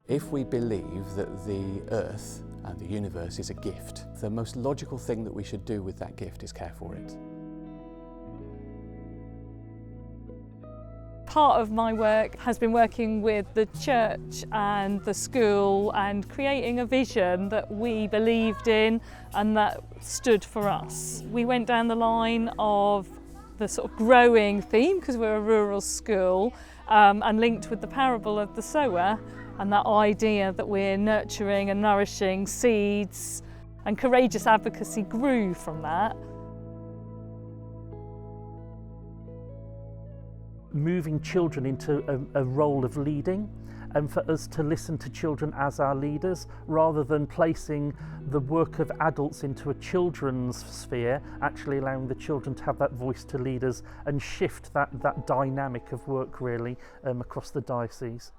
If we believe that the earth and the universe is a gift, the most logical thing that we should do with that gift is care for it. Part of my work has been working with the church and the school and creating a vision that we believed in and that stood for us. We went down the line of the sort of growing theme, because we're a rural school, and linked with the parable of the sower and that idea that we're nurturing and nourishing seeds, and courageous advocacy grew from that. Moving children into a role of leading, and for us to listen to children as our leaders rather than placing the work of adults into a children's sphere, actually allowing the children to have that voice to leaders and shift that dynamic of work really across the diocese.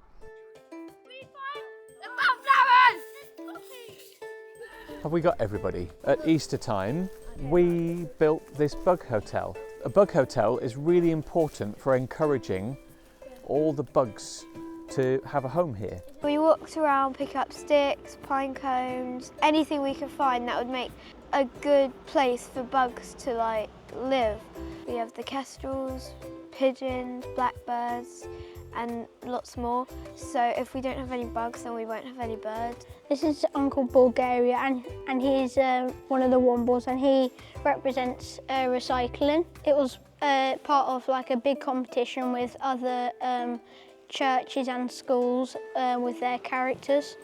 Have we got everybody? At Easter time, we built this bug hotel. A bug hotel is really important for encouraging all the bugs to have a home here. We walked around picking up sticks, pine cones, anything we could find that would make a good place for bugs to live. We have the kestrels, pigeons, blackbirds and lots more. So if we don't have any bugs, then we won't have any birds. This is Uncle Bulgaria, and he's one of the Wombles, and he represents recycling. It was part of a big competition with other churches and schools with their characters.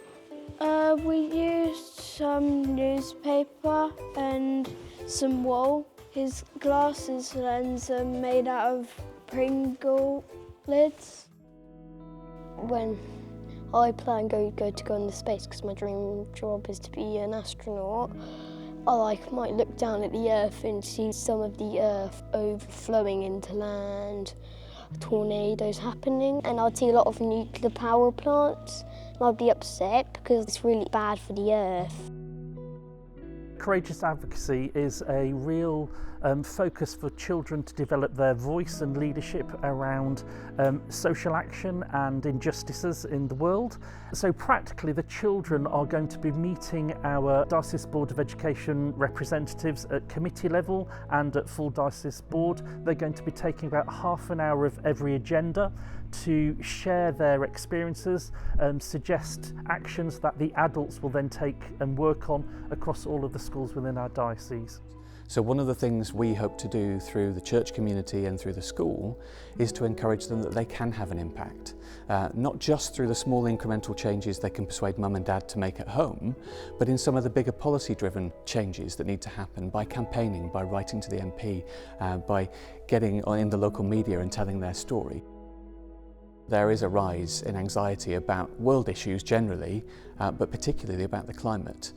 We used some newspaper and some wool. His glasses lens are made out of Pringle lids. When I plan to go into space, because my dream job is to be an astronaut, I might look down at the Earth and see some of the Earth overflowing into land, tornadoes happening, and I'd see a lot of nuclear power plants, and I'd be upset because it's really bad for the Earth. Courageous advocacy is a real focus for children to develop their voice and leadership around social action and injustices in the world. So practically the children are going to be meeting our Diocese Board of Education representatives at committee level and at full Diocese Board. They're going to be taking about half an hour of every agenda to share their experiences, suggest actions that the adults will then take and work on across all of the schools within our diocese. So one of the things we hope to do through the church community and through the school is to encourage them that they can have an impact, not just through the small incremental changes they can persuade mum and dad to make at home, but in some of the bigger policy-driven changes that need to happen by campaigning, by writing to the MP, by getting in the local media and telling their story. There is a rise in anxiety about world issues generally, but particularly about the climate.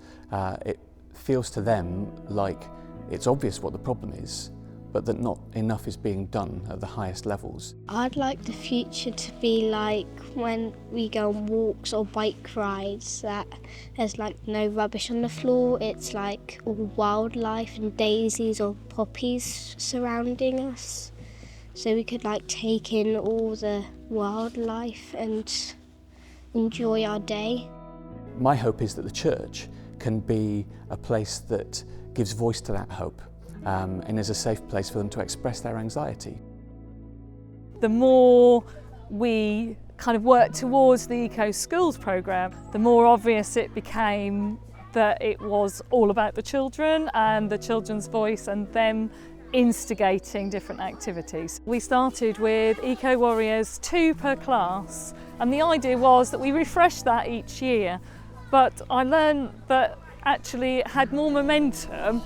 It feels to them like it's obvious what the problem is, but that not enough is being done at the highest levels. I'd like the future to be like when we go on walks or bike rides, that there's no rubbish on the floor, it's all wildlife and daisies or poppies surrounding us. So we could take in all the wildlife and enjoy our day. My hope is that the church can be a place that gives voice to that hope and is a safe place for them to express their anxiety. The more we worked towards the Eco Schools programme, the more obvious it became that it was all about the children and the children's voice and them instigating different activities. We started with Eco Warriors, 2 per class, and the idea was that we refreshed that each year, but I learned that actually it had more momentum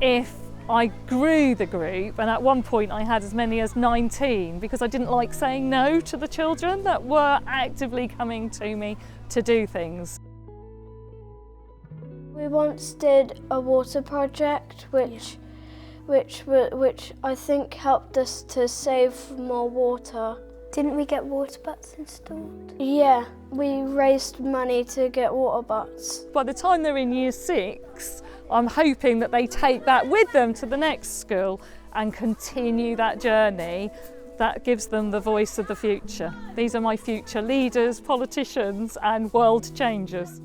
if I grew the group, and at one point I had as many as 19 because I didn't like saying no to the children that were actively coming to me to do things. We once did a water project which I think helped us to save more water. Didn't we get water butts installed? Yeah, we raised money to get water butts. By the time they're in year 6, I'm hoping that they take that with them to the next school and continue that journey that gives them the voice of the future. These are my future leaders, politicians and world changers.